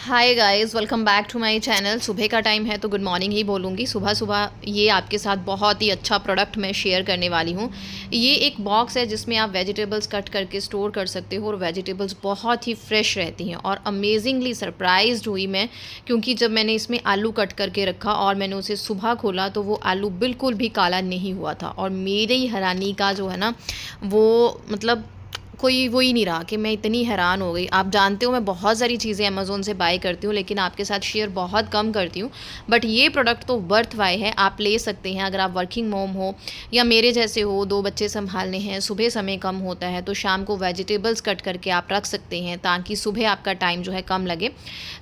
Hi guys, welcome back to my channel. सुबह का time है तो गुड मॉर्निंग ही बोलूँगी। सुबह सुबह ये आपके साथ बहुत ही अच्छा प्रोडक्ट मैं शेयर करने वाली हूँ। ये एक बॉक्स है जिसमें आप वेजिटेबल्स कट करके स्टोर कर सकते हो और वेजिटेबल्स बहुत ही फ्रेश रहती हैं। और अमेजिंगली सरप्राइज्ड हुई मैं, क्योंकि जब मैंने इसमें आलू कट करके रखा और मैंने उसे सुबह खोला तो वो आलू बिल्कुल भी काला नहीं हुआ था। और मेरी हैरानी का जो है ना, वो मतलब कोई वो ही नहीं रहा कि मैं इतनी हैरान हो गई। आप जानते हो मैं बहुत सारी चीज़ें अमेज़ोन से बाय करती हूँ, लेकिन आपके साथ शेयर बहुत कम करती हूँ। बट ये प्रोडक्ट तो वर्थ वाई है, आप ले सकते हैं। अगर आप वर्किंग मॉम हो या मेरे जैसे हो, 2 बच्चे सँभालने हैं, सुबह समय कम होता है, तो शाम को वेजिटेबल्स कट करके आप रख सकते हैं ताकि सुबह आपका टाइम जो है कम लगे।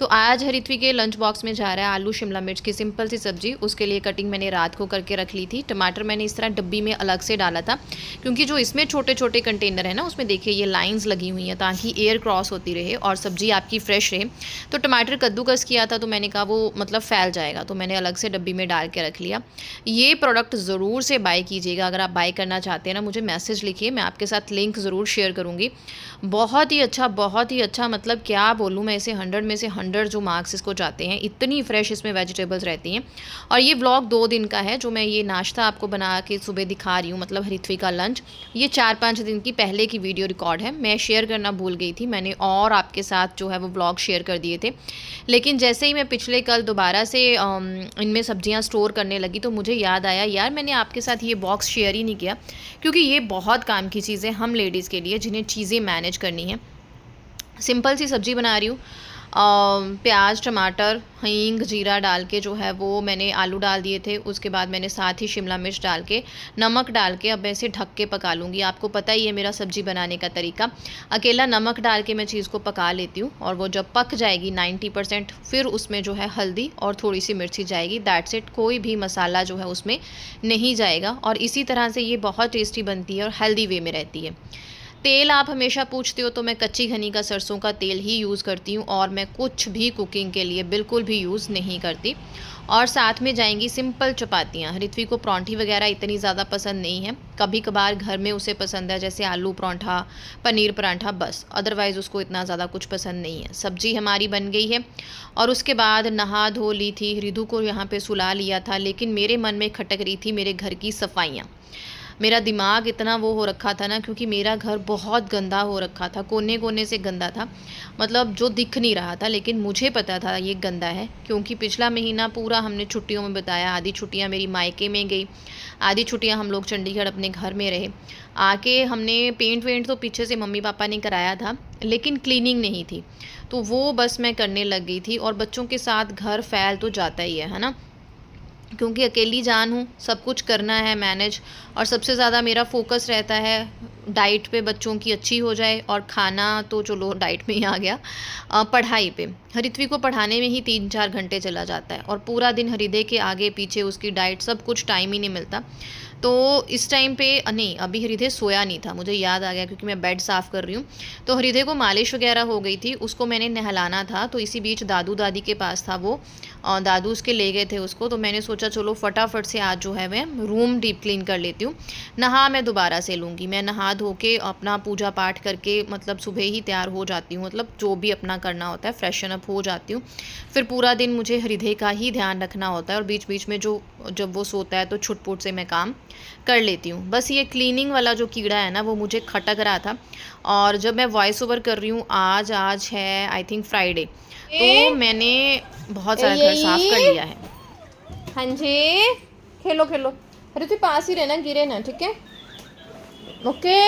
तो आज ऋत्वी के लंच बॉक्स में जा रहा है आलू शिमला मिर्च की सिंपल सी सब्ज़ी। उसके लिए कटिंग मैंने रात को करके रख ली थी। टमाटर मैंने इस तरह डब्बी में अलग से डाला था, क्योंकि जो इसमें छोटे छोटे कंटेनर है ना, उसमें देखिए ये लाइंस लगी हुई हैं ताकि एयर क्रॉस होती रहे और सब्ज़ी आपकी फ्रेश रहे। तो टमाटर कद्दूकस किया था तो मैंने कहा वो मतलब फैल जाएगा, तो मैंने अलग से डब्बी में डाल के रख लिया। ये प्रोडक्ट ज़रूर से बाय कीजिएगा। अगर आप बाय करना चाहते हैं ना, मुझे मैसेज लिखिए, मैं आपके साथ लिंक ज़रूर शेयर करूँगी। बहुत ही अच्छा, बहुत ही अच्छा, मतलब क्या बोलूँ मैं इसे, 100 में से 100 जो मार्क्स इसको जाते हैं। इतनी फ्रेश इसमें वेजिटेबल्स रहती हैं। और ये व्लॉग 2 दिन का है, जो मैं ये नाश्ता आपको बना के सुबह दिखा रही हूँ, मतलब ऋत्वी का लंच। ये 4-5 दिन की पहले की वीडियो रिकॉर्ड है, मैं शेयर करना भूल गई थी। मैंने और आपके साथ जो है वो व्लॉग शेयर कर दिए थे, लेकिन जैसे ही मैं पिछले कल दोबारा से इनमें सब्जियां स्टोर करने लगी तो मुझे याद आया, यार मैंने आपके साथ ये बॉक्स शेयर ही नहीं किया। क्योंकि ये बहुत काम की चीज़ है हम लेडीज़ के लिए, जिन्हें चीज़ें मैनेज करनी है। सिंपल सी सब्ज़ी बना रही हूँ। प्याज, टमाटर, हींग, जीरा डाल के जो है वो मैंने आलू डाल दिए थे। उसके बाद मैंने साथ ही शिमला मिर्च डाल के, नमक डाल के अब मैं इसे ढक के पका लूँगी। आपको पता ही है मेरा सब्ज़ी बनाने का तरीका। अकेला नमक डाल के मैं चीज़ को पका लेती हूँ, और वो जब पक जाएगी 90%, फिर उसमें जो है हल्दी और थोड़ी सी मिर्ची जाएगी। दैट्स इट, कोई भी मसाला जो है उसमें नहीं जाएगा। और इसी तरह से ये बहुत टेस्टी बनती है और हेल्दी वे में रहती है। तेल आप हमेशा पूछते हो, तो मैं कच्ची घनी का सरसों का तेल ही यूज़ करती हूँ, और मैं कुछ भी कुकिंग के लिए बिल्कुल भी यूज़ नहीं करती। और साथ में जाएंगी सिंपल चपातियाँ। ऋत्वी को परांठी वगैरह इतनी ज़्यादा पसंद नहीं है, कभी कभार घर में उसे पसंद है, जैसे आलू परांठा, पनीर परांठा, बस। अदरवाइज़ उसको इतना ज़्यादा कुछ पसंद नहीं है। सब्जी हमारी बन गई है, और उसके बाद नहा धो ली थी, रिधु को यहाँ पे सुला लिया था। लेकिन मेरे मन में खटक रही थी मेरे घर की सफाइयाँ। मेरा दिमाग इतना वो हो रखा था ना, क्योंकि मेरा घर बहुत गंदा हो रखा था, कोने कोने से गंदा था, मतलब जो दिख नहीं रहा था। लेकिन मुझे पता था ये गंदा है, क्योंकि पिछला महीना पूरा हमने छुट्टियों में बिताया। आधी छुट्टियां मेरी मायके में गई, आधी छुट्टियां हम लोग चंडीगढ़ अपने घर में रहे। आके हमने पेंट वेंट तो पीछे से मम्मी पापा ने कराया था, लेकिन क्लीनिंग नहीं थी, तो वो बस मैं करने लग गई थी। और बच्चों के साथ घर फैल तो जाता ही है ना, क्योंकि अकेली जान हूँ, सब कुछ करना है मैनेज। और सबसे ज़्यादा मेरा फोकस रहता है डाइट पे, बच्चों की अच्छी हो जाए। और खाना तो चलो डाइट में ही आ गया, पढ़ाई पे। ऋत्वी को पढ़ाने में ही 3-4 घंटे चला जाता है, और पूरा दिन हृदय के आगे पीछे उसकी डाइट, सब कुछ टाइम ही नहीं मिलता। तो इस टाइम पे नहीं, अभी हृदय सोया नहीं था, मुझे याद आ गया, क्योंकि मैं बेड साफ़ कर रही हूँ। तो हृदय को मालिश वगैरह हो गई थी, उसको मैंने नहलाना था। तो इसी बीच दादू दादी के पास था वो, और दादू उसके ले गए थे उसको। तो मैंने सोचा चलो फटाफट से आज जो है मैं रूम डीप क्लीन कर लेती हूँ। नहा मैं दोबारा से लूँगी, मैं नहा धो के अपना पूजा पाठ करके मतलब सुबह ही तैयार हो जाती हूँ, मतलब जो भी अपना करना होता है फ्रेशन अप हो जाती हूँ। फिर पूरा दिन मुझे हृदय का ही ध्यान रखना होता है, और बीच बीच में जो जब वो सोता है तो छुटपुट से मैं काम कर लेती हूँ। बस ये क्लीनिंग वाला जो कीड़ा है ना, वो मुझे खटक रहा था। और जब मैं वॉइस ओवर कर रही हूँ, आज है आई थिंक फ्राइडे, तो मैंने बहुत सारा घर साफ कर लिया है। हाँ जी, खेलो खेलो। अरे तू पास ही रहना, गिरे ना, ठीक है? ओके।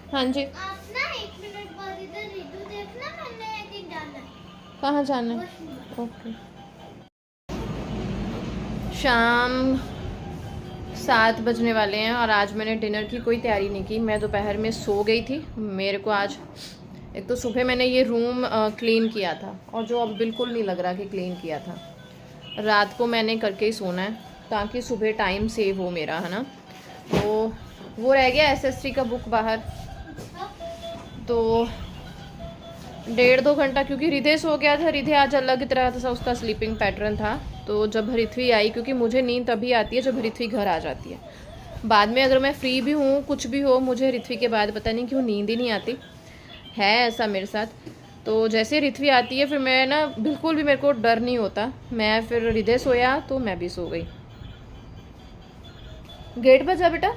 हाँ जी। आप ना 1 मिनट बाद इधर रिव्यू देखना, मैंने एक डाला है। कहाँ जाना है? ओके। शाम 7 बजने वाले हैं, और आज मैंने डिनर की कोई तैयारी नहीं की। मैं दोपहर में सो गई थी। मेरे को आज एक तो सुबह मैंने ये रूम क्लीन किया था, और जो अब बिल्कुल नहीं लग रहा कि क्लीन किया था। रात को मैंने करके ही सोना है, ताकि सुबह टाइम सेव हो मेरा, है ना। तो वो रह गया एसएसटी का बुक बाहर, तो 1.5-2 घंटा, क्योंकि हृदय सो गया था। हृदय आज अलग तरह से उसका स्लीपिंग पैटर्न था। तो जब ऋत्वी आई, क्योंकि मुझे नींद तभी आती है जब ऋत्वी घर आ जाती है। बाद में अगर मैं फ्री भी हूँ, कुछ भी हो, मुझे ऋत्वी के बाद पता नहीं क्यों नींद ही नहीं आती है, ऐसा मेरे साथ। तो जैसे रिथवी आती है फिर मैं ना बिल्कुल भी मेरे को डर नहीं होता, मैं फिर हृदय सोया तो मैं भी सो गई। गेट बजा बेटा।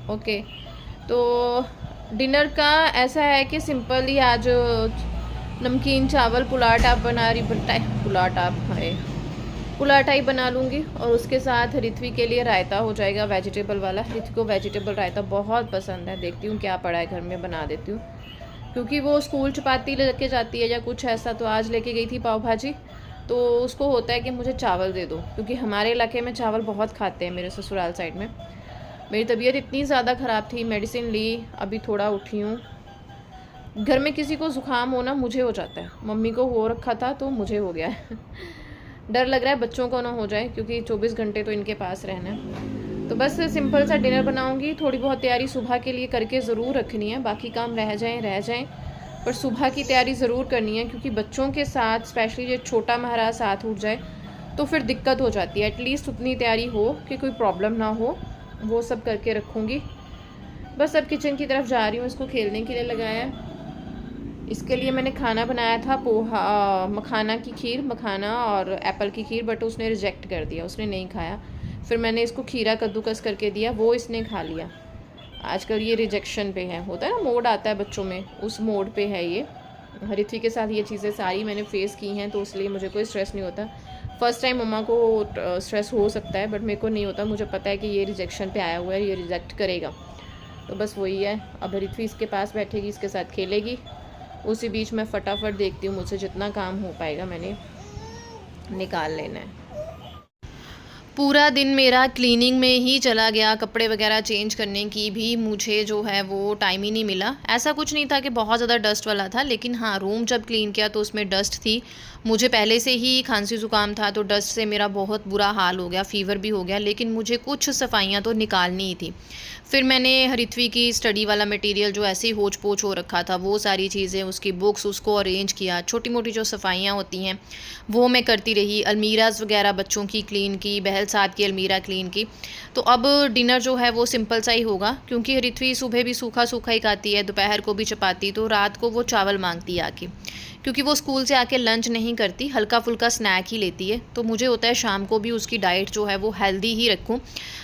ओके, तो डिनर का ऐसा है कि सिंपल ही आज नमकीन चावल पुलाव आप बना रही, पुलाव ही बना लूँगी और उसके साथ रिथवी के लिए रायता हो जाएगा वेजिटेबल वाला। रिथवी को वेजिटेबल रायता बहुत पसंद है, देखती हूँ क्या पड़ा है घर में बना देती हूँ, क्योंकि वो स्कूल चपाती लेके जाती है या कुछ ऐसा। तो आज लेके गई थी पाव भाजी, तो उसको होता है कि मुझे चावल दे दो, क्योंकि हमारे इलाके में चावल बहुत खाते हैं मेरे ससुराल साइड में। मेरी तबीयत इतनी ज़्यादा ख़राब थी, मेडिसिन ली, अभी थोड़ा उठी हूँ। घर में किसी को ज़ुकाम होना मुझे हो जाता है, मम्मी को हो रखा था तो मुझे हो गया है। डर लग रहा है बच्चों को ना हो जाए, क्योंकि 24 घंटे तो इनके पास रहना है। तो बस सिंपल सा डिनर बनाऊंगी, थोड़ी बहुत तैयारी सुबह के लिए करके ज़रूर रखनी है, बाकी काम रह जाएं, पर सुबह की तैयारी ज़रूर करनी है, क्योंकि बच्चों के साथ स्पेशली जो छोटा महाराज साथ उठ जाए तो फिर दिक्कत हो जाती है। एटलीस्ट उतनी तैयारी हो कि कोई प्रॉब्लम ना हो, वो सब करके रखूँगी। बस अब किचन की तरफ जा रही हूँ, इसको खेलने के लिए लगाया है। इसके लिए मैंने खाना बनाया था पोहा, मखाना की खीर, मखाना और एप्पल की खीर, बट उसने रिजेक्ट कर दिया, उसने नहीं खाया। फिर मैंने इसको खीरा कद्दूकस करके दिया, वो इसने खा लिया। आजकल ये रिजेक्शन पे है, होता है ना मोड आता है बच्चों में, उस मोड पे है ये। रिथवी के साथ ये चीज़ें सारी मैंने फेस की हैं, तो इसलिए मुझे कोई स्ट्रेस नहीं होता। फ़र्स्ट टाइम मम्मा को स्ट्रेस हो सकता है, बट मेरे को नहीं होता, मुझे पता है कि ये रिजेक्शन पे आया हुआ है, ये रिजेक्ट करेगा। तो बस वही है। अब रिथवी इसके पास बैठेगी, इसके साथ खेलेगी, उसी बीच मैं फटाफट देखती हूँ, मुझसे जितना काम हो पाएगा मैंने निकाल लेना है। पूरा दिन मेरा क्लीनिंग में ही चला गया, कपड़े वगैरह चेंज करने की भी मुझे जो है वो टाइम ही नहीं मिला। ऐसा कुछ नहीं था कि बहुत ज़्यादा डस्ट वाला था, लेकिन हाँ, रूम जब क्लीन किया तो उसमें डस्ट थी। मुझे पहले से ही खांसी ज़ुकाम था, तो डस्ट से मेरा बहुत बुरा हाल हो गया, फ़ीवर भी हो गया, लेकिन मुझे कुछ सफाइयाँ तो निकालनी ही थी। फिर मैंने रिथवी की स्टडी वाला मटेरियल जो ऐसे ही होच पोच हो रखा था, वो सारी चीज़ें, उसकी बुक्स, उसको अरेंज किया। छोटी मोटी जो सफाइयाँ होती हैं वो मैं करती रही। अलमीराज वगैरह बच्चों की क्लीन की, बहल साहब की अलमीरा क्लीन की। तो अब डिनर जो है वो सिंपल सा ही होगा, क्योंकि रिथवी सुबह भी सूखा सूखा ही खाती है, दोपहर को भी चपाती, तो रात को वो चावल मांगती है आके, क्योंकि वो स्कूल से आके लंच नहीं करती, हल्का फुल्का स्नैक ही लेती है। तो मुझे होता है शाम को भी उसकी डाइट जो है वो हेल्दी ही रखूँ,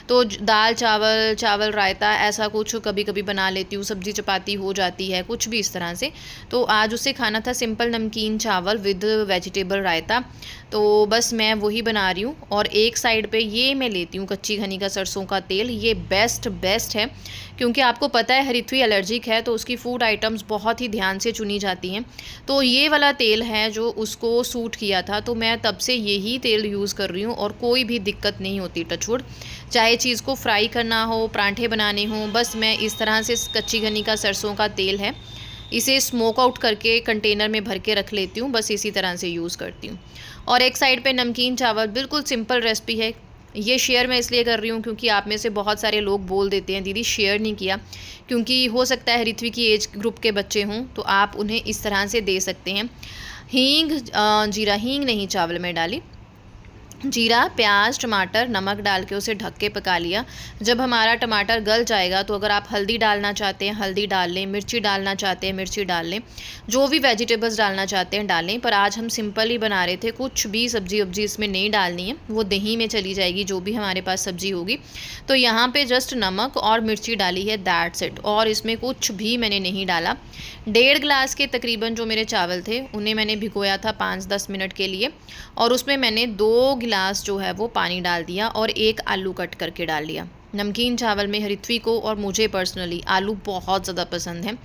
तो दाल चावल रायता ऐसा कुछ कभी कभी बना लेती हूँ, सब्जी चपाती हो जाती है, कुछ भी इस तरह से। तो आज उसे खाना था सिंपल नमकीन चावल विद वेजिटेबल रायता, तो बस मैं वही बना रही हूँ। और एक साइड पे ये मैं लेती हूँ कच्ची घनी का सरसों का तेल, ये बेस्ट है, क्योंकि आपको पता है रिथवी एलर्जिक है, तो उसकी फूड आइटम्स बहुत ही ध्यान से चुनी जाती हैं। तो ये वाला तेल है जो उसको सूट किया था, तो मैं तब से यही तेल यूज़ कर रही हूँ और कोई भी दिक्कत नहीं होती, टचवुड। चाहे चीज़ को फ्राई करना हो, परांठे बनाने हों, बस मैं इस तरह से कच्ची घनी का सरसों का तेल है, इसे स्मोक आउट करके कंटेनर में भर के रख लेती हूँ, बस इसी तरह से यूज़ करती हूँ। और एक साइड पे नमकीन चावल, बिल्कुल सिंपल रेसिपी है। ये शेयर मैं इसलिए कर रही हूँ क्योंकि आप में से बहुत सारे लोग बोल देते हैं दीदी शेयर नहीं किया, क्योंकि हो सकता है रिथवी की एज ग्रुप के बच्चे हों, तो आप उन्हें इस तरह से दे सकते हैं। हींग, जीरा, हींग नहीं चावल में डाली, जीरा, प्याज, टमाटर, नमक डाल के उसे ढक के पका लिया। जब हमारा टमाटर गल जाएगा तो अगर आप हल्दी डालना चाहते हैं हल्दी डाल लें, मिर्ची डालना चाहते हैं मिर्ची डाल लें, जो भी वेजिटेबल्स डालना चाहते हैं डालें। पर आज हम सिंपल ही बना रहे थे, कुछ भी सब्जी वब्जी इसमें नहीं डालनी है, वो दही में चली जाएगी जो भी हमारे पास सब्जी होगी। तो यहाँ पे जस्ट नमक और मिर्ची डाली है, दैट्स इट, और इसमें कुछ भी मैंने नहीं डाला। 1.5 गिलास के तकरीबन जो मेरे चावल थे उन्हें मैंने भिगोया था 5-10 मिनट के लिए, और उसमें मैंने 2 गिलास जो है वो पानी डाल दिया और 1 आलू कट करके डाल लिया। नमकीन चावल में रिथवी को और मुझे पर्सनली आलू बहुत ज़्यादा पसंद है।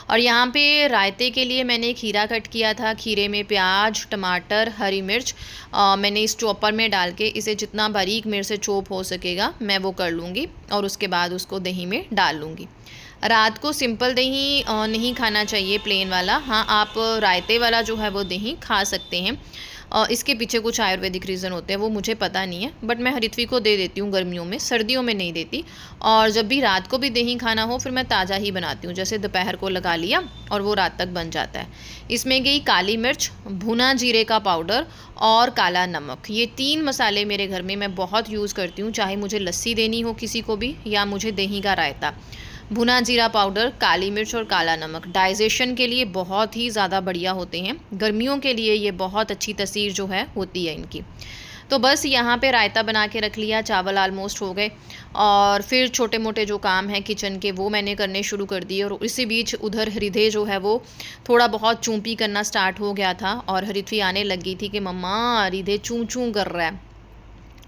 और यहाँ पे रायते के लिए मैंने खीरा कट किया था, खीरे में प्याज, टमाटर, हरी मिर्च मैंने इस चॉपर में डाल के इसे जितना बारीक मेरे से चॉप हो सकेगा मैं वो कर लूँगी, और उसके बाद उसको दही में डाल लूँगी। रात को सिंपल दही नहीं खाना चाहिए, प्लेन वाला। हाँ, आप रायते वाला जो है वो दही खा सकते हैं, इसके पीछे कुछ आयुर्वेदिक रीज़न होते हैं, वो मुझे पता नहीं है, बट मैं रिथवी को दे देती हूँ गर्मियों में, सर्दियों में नहीं देती। और जब भी रात को भी दही खाना हो फिर मैं ताज़ा ही बनाती हूँ, जैसे दोपहर को लगा लिया और वो रात तक बन जाता है। इसमें गई काली मिर्च, भुना जीरे का पाउडर और काला नमक। ये 3 मसाले मेरे घर में मैं बहुत यूज़ करती हूँ, चाहे मुझे लस्सी देनी हो किसी को भी या मुझे दही का रायता। भुना जीरा पाउडर, काली मिर्च और काला नमक डाइजेशन के लिए बहुत ही ज़्यादा बढ़िया होते हैं। गर्मियों के लिए ये बहुत अच्छी तसीर जो है होती है इनकी। तो बस यहाँ पे रायता बना के रख लिया, चावल ऑलमोस्ट हो गए और फिर छोटे मोटे जो काम हैं किचन के वो मैंने करने शुरू कर दिए। और इसी बीच उधर हृदय जो है वो थोड़ा बहुत चूँ-पी करना स्टार्ट हो गया था और हृथ्वी आने लग गई थी कि मम्मा हृदय चूँ-चूँ कर रहा है।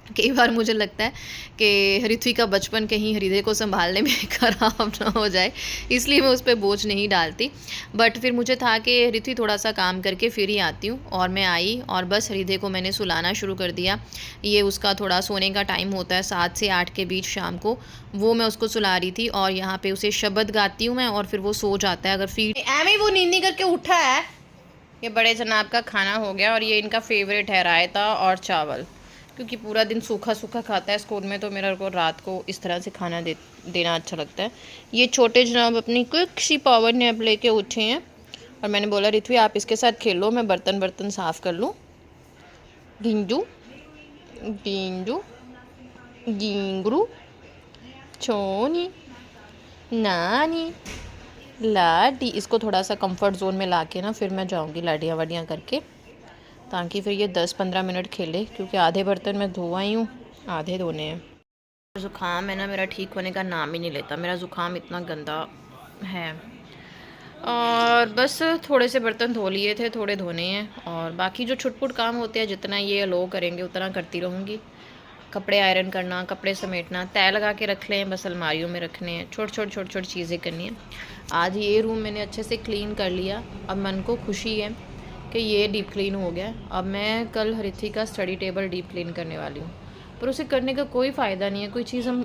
कई बार मुझे लगता है कि हृथ्वी का बचपन कहीं हृदय को संभालने में ख़राब ना हो जाए, इसलिए मैं उस पर बोझ नहीं डालती। बट फिर मुझे था कि हृथ्वी थोड़ा सा काम करके फिर ही आती हूँ, और मैं आई और बस हृदय को मैंने सुलाना शुरू कर दिया। ये उसका थोड़ा सोने का टाइम होता है 7 से 8 के बीच शाम को, वो मैं उसको सुला रही थी और यहाँ पे उसे शब्द गाती हूँ मैं और फिर वो सो जाता है। अगर फीड एमी वो नींद करके उठा है। ये बड़े जनाब का खाना हो गया और ये इनका फेवरेट है रायता और चावल, क्योंकि पूरा दिन सूखा सूखा खाता है स्कूल में, तो मेरे को रात को इस तरह से खाना देना अच्छा लगता है। ये छोटे जनाब अपनी क्विक सी पावर नैप लेके उठे हैं और मैंने बोला हृथ्वी आप इसके साथ खेलो, मैं बर्तन साफ़ कर लूँ। गिंजू गिंजू गिंगरू छोनी नानी लाडी। इसको थोड़ा सा कंफर्ट जोन में ला के ना फिर मैं जाऊँगी लाडियाँ वाडियाँ करके, ताकि फिर ये 10-15 मिनट खेले, क्योंकि आधे बर्तन मैं धो आई हूँ, आधे धोने हैं। ज़ुकाम है ना मेरा ठीक होने का नाम ही नहीं लेता, मेरा ज़ुकाम इतना गंदा है। और बस थोड़े से बर्तन धो लिए थे, थोड़े धोने हैं और बाकी जो छुटपुट काम होते हैं जितना ये अलो करेंगे उतना करती रहूँगी। कपड़े आयरन करना, कपड़े समेटना, तय लगा के रख लें, बस अलमारियों में रखने हैं, छोटी चीज़ें करनी हैं। आज ये रूम मैंने अच्छे से क्लीन कर लिया, अब मन को खुशी है कि ये डीप क्लीन हो गया। अब मैं कल हृथ्वी का स्टडी टेबल डीप क्लीन करने वाली हूँ, पर उसे करने का कोई फ़ायदा नहीं है, कोई चीज़ हम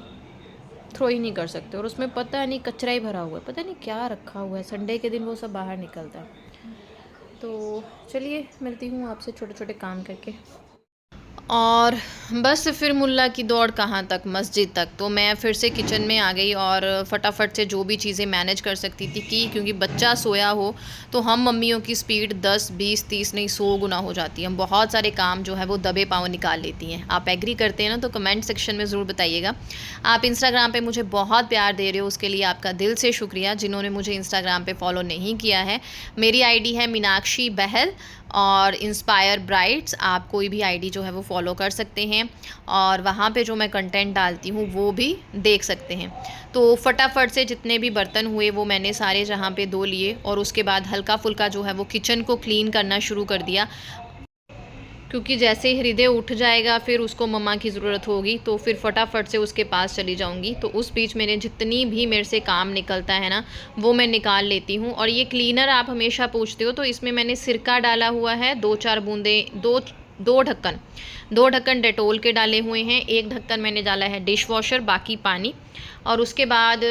थ्रो ही नहीं कर सकते और उसमें पता नहीं कचरा ही भरा हुआ है, पता नहीं क्या रखा हुआ है। संडे के दिन वो सब बाहर निकलता है। तो चलिए मिलती हूँ आपसे छोटे छोटे काम करके। और बस फिर मुल्ला की दौड़ कहाँ तक, मस्जिद तक। तो मैं फिर से किचन में आ गई और फटाफट से जो भी चीज़ें मैनेज कर सकती थी की, क्योंकि बच्चा सोया हो तो हम मम्मियों की स्पीड 10, 20, 30 नहीं 100 गुना हो जाती है। हम बहुत सारे काम जो है वो दबे पाँव निकाल लेती हैं। आप एग्री करते हैं ना, तो कमेंट सेक्शन में ज़रूर बताइएगा। आप इंस्टाग्राम पर मुझे बहुत प्यार दे रहे हो, उसके लिए आपका दिल से शुक्रिया। जिन्होंने मुझे इंस्टाग्राम पर फॉलो नहीं किया है, मेरी ID है मीनाक्षी बहल और इंस्पायर ब्राइट्स। आप कोई भी ID जो है वो फॉलो कर सकते हैं और वहाँ पे जो मैं कंटेंट डालती हूँ वो भी देख सकते हैं। तो फटाफट से जितने भी बर्तन हुए वो मैंने सारे जहाँ पे धो लिए और उसके बाद हल्का फुल्का जो है वो किचन को क्लीन करना शुरू कर दिया, क्योंकि जैसे ही हृदय उठ जाएगा फिर उसको मम्मा की ज़रूरत होगी, तो फिर फटाफट से उसके पास चली जाऊंगी। तो उस बीच मैंने जितनी भी मेरे से काम निकलता है ना वो मैं निकाल लेती हूँ। और ये क्लीनर आप हमेशा पूछते हो, तो इसमें मैंने सिरका डाला हुआ है, 2-4 बूंदें, दो ढक्कन डेटोल के डाले हुए हैं, 1 ढक्कन मैंने डाला है डिश वॉशर, बाकी पानी। और उसके बाद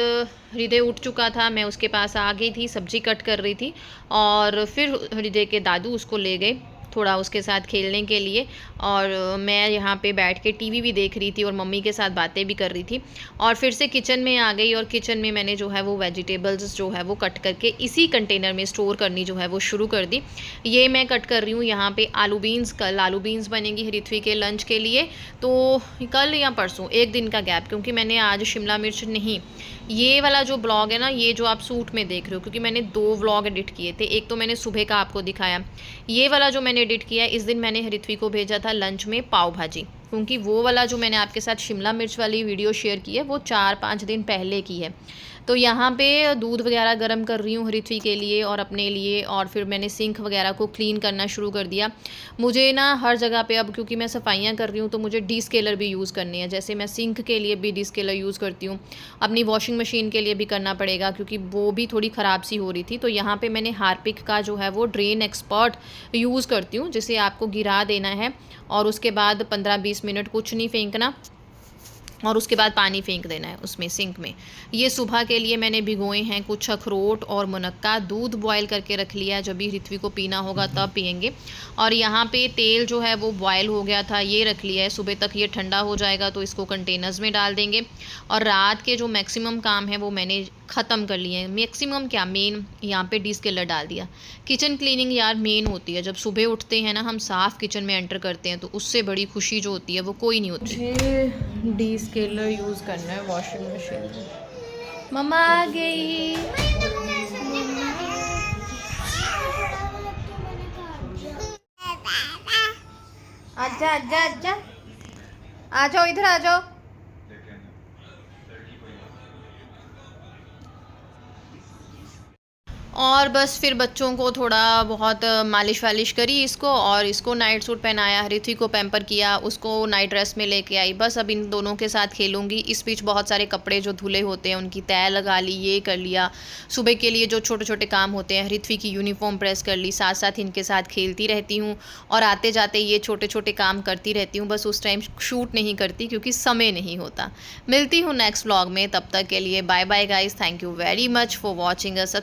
हृदय उठ चुका था, मैं उसके पास आ गई थी, सब्जी कट कर रही थी और फिर हृदय के दादू उसको ले गए थोड़ा उसके साथ खेलने के लिए और मैं यहाँ पे बैठ के टीवी भी देख रही थी और मम्मी के साथ बातें भी कर रही थी। और फिर से किचन में आ गई और किचन में मैंने जो है वो वेजिटेबल्स जो है वो कट करके इसी कंटेनर में स्टोर करनी जो है वो शुरू कर दी। ये मैं कट कर रही हूँ यहाँ पे आलू बीन्स। कल आलू बीन्स बनेंगी हृथ्वी के लंच के लिए, तो कल या परसों 1 दिन का गैप, क्योंकि मैंने आज शिमला मिर्च नहीं, ये वाला जो ब्लॉग है ना, ये जो आप सूट में देख रहे हो, क्योंकि मैंने 2 व्लॉग एडिट किए थे। एक तो मैंने सुबह का आपको दिखाया, ये वाला जो मैंने एडिट किया इस दिन मैंने हृथ्वी को भेजा था लंच में पाव भाजी, क्योंकि वो वाला जो मैंने आपके साथ शिमला मिर्च वाली वीडियो शेयर की है वो 4-5 दिन पहले की है। तो यहाँ पे दूध वगैरह गर्म कर रही हूँ हृथ्वी के लिए और अपने लिए, और फिर मैंने सिंक वगैरह को क्लीन करना शुरू कर दिया। मुझे ना हर जगह पे अब, क्योंकि मैं सफाइयाँ कर रही हूँ, तो मुझे डीस्केलर भी यूज़ करनी है। जैसे मैं सिंक के लिए भी डीस्केलर यूज़ करती हूँ, अपनी वॉशिंग मशीन के लिए भी करना पड़ेगा, क्योंकि वो भी थोड़ी ख़राब सी हो रही थी। तो यहाँ पर मैंने हार्पिक का जो है वो ड्रेन एक्सपर्ट यूज़ करती हूँ, जिसे आपको गिरा देना है और उसके बाद 15-20 मिनट कुछ नहीं फेंकना और उसके बाद पानी फेंक देना है उसमें सिंक में। ये सुबह के लिए मैंने भिगोए हैं कुछ अखरोट और मुनक्का, दूध बॉयल करके रख लिया है, जब भी हृथ्वी को पीना होगा तब पियेंगे। और यहाँ पे तेल जो है वो बॉयल हो गया था, ये रख लिया है, सुबह तक ये ठंडा हो जाएगा तो इसको कंटेनर्स में डाल देंगे। और रात के जो मैक्सिमम काम है वो मैंने ख़त्म कर लिए हैं। मैक्सिमम क्या, मेन यहाँ पे डीस्केलर डाल दिया। किचन क्लीनिंग यार मेन होती है, जब सुबह उठते हैं ना हम साफ़ किचन में एंटर करते हैं तो उससे बड़ी खुशी जो होती है वो कोई नहीं होती। मुझे डीस्केलर यूज़ करना है वॉशिंग मशीन में। मम्मा आ गई। आजा आजा आजा, आ जाओ इधर आ जाओ। और बस फिर बच्चों को थोड़ा बहुत मालिश वालिश करी इसको, और इसको नाइट सूट पहनाया, ऋत्विक को पैम्पर किया, उसको नाइट ड्रेस में लेके आई। बस अब इन दोनों के साथ खेलूंगी। इस बीच बहुत सारे कपड़े जो धुले होते हैं उनकी तय लगा ली, ये कर लिया। सुबह के लिए जो छोटे छोटे काम होते हैं, ऋत्विक की यूनिफॉर्म प्रेस कर ली, साथ साथ इनके साथ खेलती रहती हूँ और आते जाते ये छोटे छोटे काम करती रहती हूँ। बस उस टाइम शूट नहीं करती क्योंकि समय नहीं होता। मिलती हूँ नेक्स्ट व्लॉग में, तब तक के लिए bye bye guys. Thank you very much for watching us.